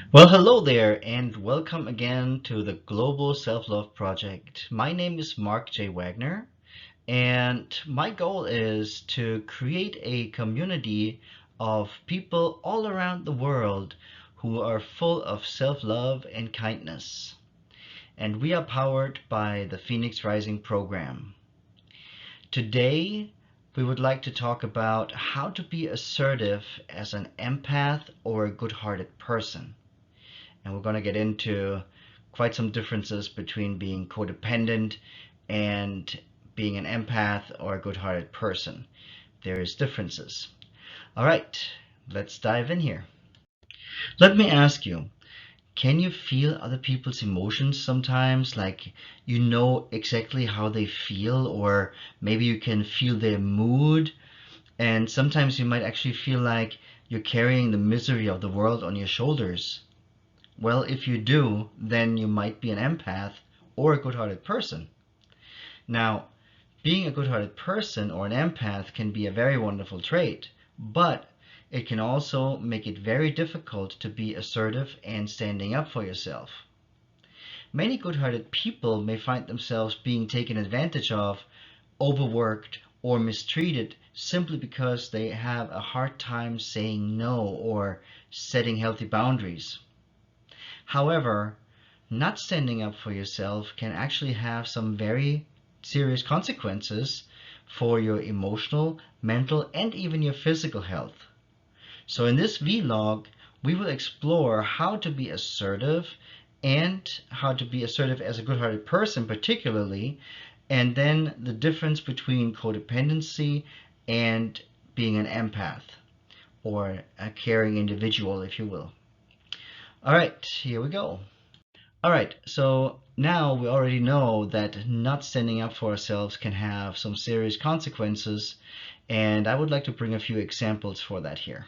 Well, hello there, and welcome again to the Global Self-Love Project. My name is Mark J. Wagner, and my goal is to create a community of people all around the world who are full of self-love and kindness. And we are powered by the Phoenix Rising program. Today, we would like to talk about how to be assertive as an empath or a good-hearted person. And we're going to get into quite some differences between being codependent and being an empath or a good-hearted person. There is differences. All right, let's dive in here. Let me ask you, can you feel other people's emotions sometimes? Like you know exactly how they feel, or maybe you can feel their mood, and sometimes you might actually feel like you're carrying the misery of the world on your shoulders. Well, if you do, then you might be an empath or a good-hearted person. Now, being a good-hearted person or an empath can be a very wonderful trait, but it can also make it very difficult to be assertive and standing up for yourself. Many good-hearted people may find themselves being taken advantage of, overworked, or mistreated simply because they have a hard time saying no or setting healthy boundaries. However, not standing up for yourself can actually have some very serious consequences for your emotional, mental, and even your physical health. So in this vlog, we will explore how to be assertive and how to be assertive as a good-hearted person particularly, and then the difference between codependency and being an empath or a caring individual, if you will. All right, here we go. All right, so now we already know that not standing up for ourselves can have some serious consequences, and I would like to bring a few examples for that here.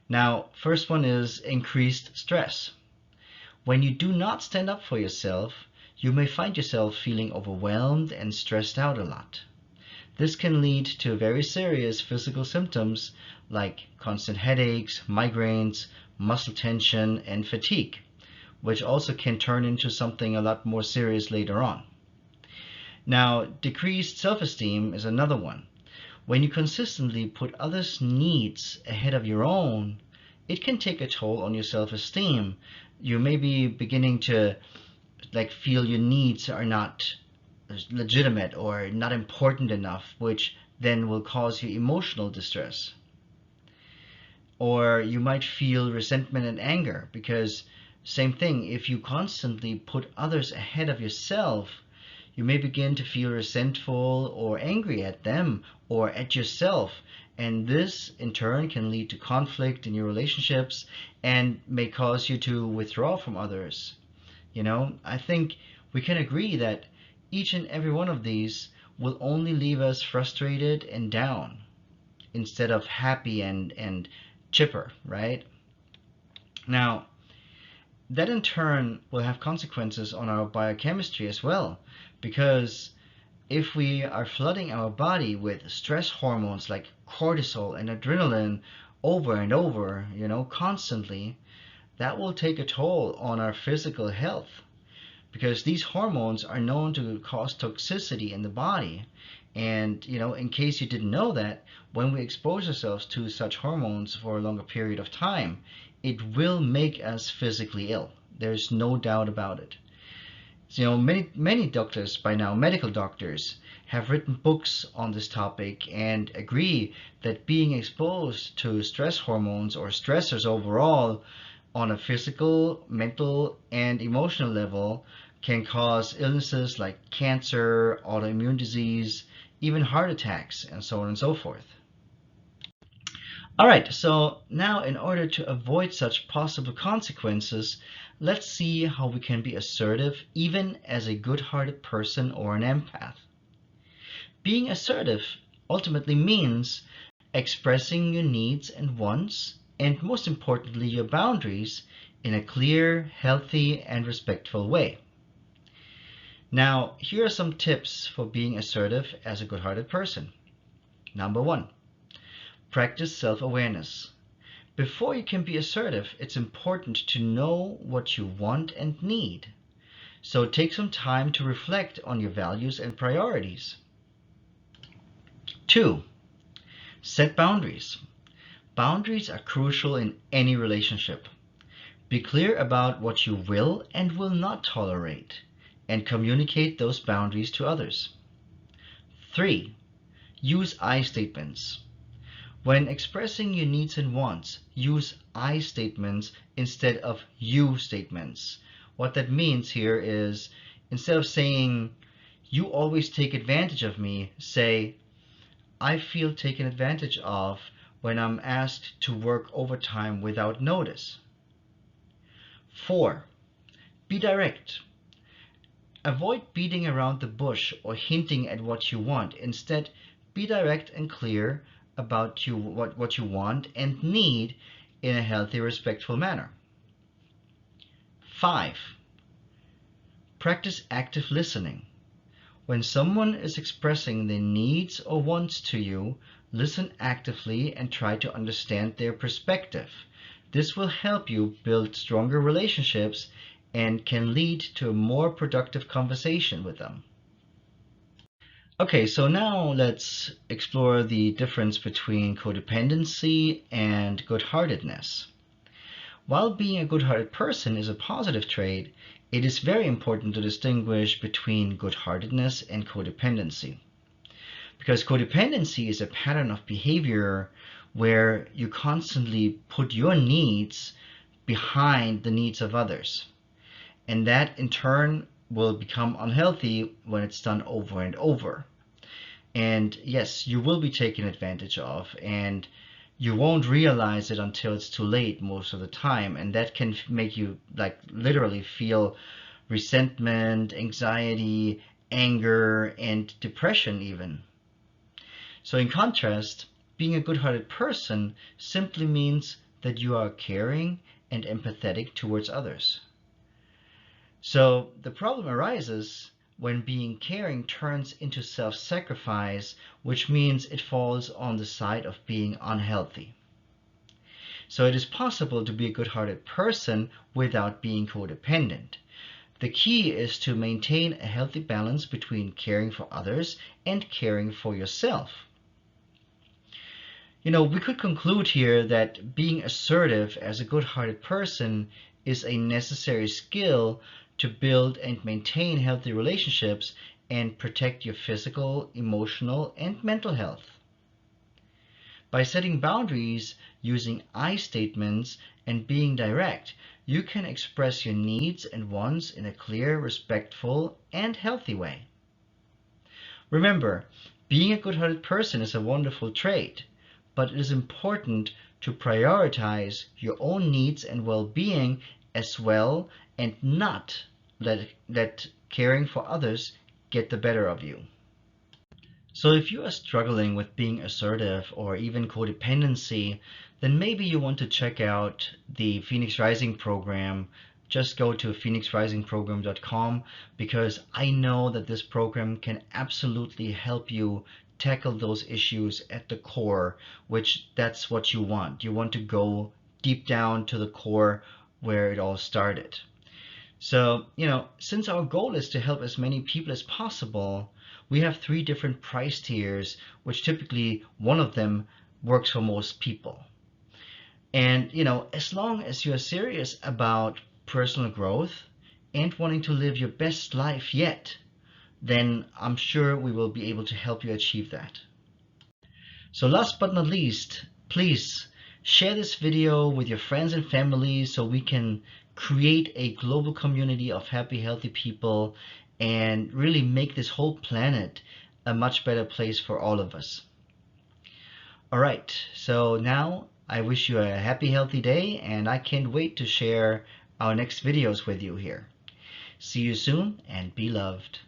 Now, first one is increased stress. When you do not stand up for yourself, you may find yourself feeling overwhelmed and stressed out a lot. This can lead to very serious physical symptoms like constant headaches, migraines, muscle tension, and fatigue, which also can turn into something a lot more serious later on. Now, decreased self-esteem is another one. When you consistently put others' needs ahead of your own, it can take a toll on your self-esteem. You may be beginning to feel your needs are not legitimate or not important enough, which then will cause you emotional distress. Or you might feel resentment and anger because same thing, if you constantly put others ahead of yourself, you may begin to feel resentful or angry at them or at yourself, and this in turn can lead to conflict in your relationships and may cause you to withdraw from others. I think we can agree that each and every one of these will only leave us frustrated and down instead of happy and chipper, right? Now, that in turn will have consequences on our biochemistry as well, because if we are flooding our body with stress hormones like cortisol and adrenaline over and over, constantly, that will take a toll on our physical health because these hormones are known to cause toxicity in the body. And, in case you didn't know that, when we expose ourselves to such hormones for a longer period of time, it will make us physically ill. There's no doubt about it. So, many doctors by now, medical doctors, have written books on this topic and agree that being exposed to stress hormones or stressors overall on a physical, mental, and emotional level can cause illnesses like cancer, autoimmune disease, even heart attacks, and so on and so forth. All right, so now in order to avoid such possible consequences, let's see how we can be assertive even as a good-hearted person or an empath. Being assertive ultimately means expressing your needs and wants, and most importantly, your boundaries in a clear, healthy, and respectful way. Now, here are some tips for being assertive as a good-hearted person. Number one, practice self-awareness. Before you can be assertive, it's important to know what you want and need. So take some time to reflect on your values and priorities. 2. Set boundaries. Boundaries are crucial in any relationship. Be clear about what you will and will not tolerate, and communicate those boundaries to others. 3. Use I statements. When expressing your needs and wants, use I statements instead of you statements. What that means here is, instead of saying, "You always take advantage of me," say, "I feel taken advantage of when I'm asked to work overtime without notice." 4. Be direct. Avoid beating around the bush or hinting at what you want. Instead, be direct and clear about what you want and need in a healthy, respectful manner. 5. Practice active listening. When someone is expressing their needs or wants to you, listen actively and try to understand their perspective. This will help you build stronger relationships and can lead to a more productive conversation with them. Okay, so now let's explore the difference between codependency and good-heartedness. While being a good-hearted person is a positive trait, it is very important to distinguish between good-heartedness and codependency. Because codependency is a pattern of behavior where you constantly put your needs behind the needs of others. And that in turn will become unhealthy when it's done over and over. And yes, you will be taken advantage of, and you won't realize it until it's too late most of the time, and that can make you like literally feel resentment, anxiety, anger, and depression even. So in contrast, being a good-hearted person simply means that you are caring and empathetic towards others. So the problem arises when being caring turns into self-sacrifice, which means it falls on the side of being unhealthy. So it is possible to be a good-hearted person without being codependent. The key is to maintain a healthy balance between caring for others and caring for yourself. We could conclude here that being assertive as a good-hearted person is a necessary skill to build and maintain healthy relationships and protect your physical, emotional, and mental health. By setting boundaries, using I statements, and being direct, you can express your needs and wants in a clear, respectful, and healthy way. Remember, being a good-hearted person is a wonderful trait, but it is important to prioritize your own needs and well-being as well, and not let caring for others get the better of you. So if you are struggling with being assertive or even codependency, then maybe you want to check out the Phoenix Rising program. Just go to phoenixrisingprogram.com, because I know that this program can absolutely help you tackle those issues at the core, which that's what you want. You want to go deep down to the core where it all started. So, since our goal is to help as many people as possible, we have 3 different price tiers, which typically one of them works for most people. And, as long as you're serious about personal growth and wanting to live your best life yet, then I'm sure we will be able to help you achieve that. So last but not least, please share this video with your friends and family so we can create a global community of happy, healthy people and really make this whole planet a much better place for all of us. All right, so now I wish you a happy, healthy day, and I can't wait to share our next videos with you here. See you soon, and be loved.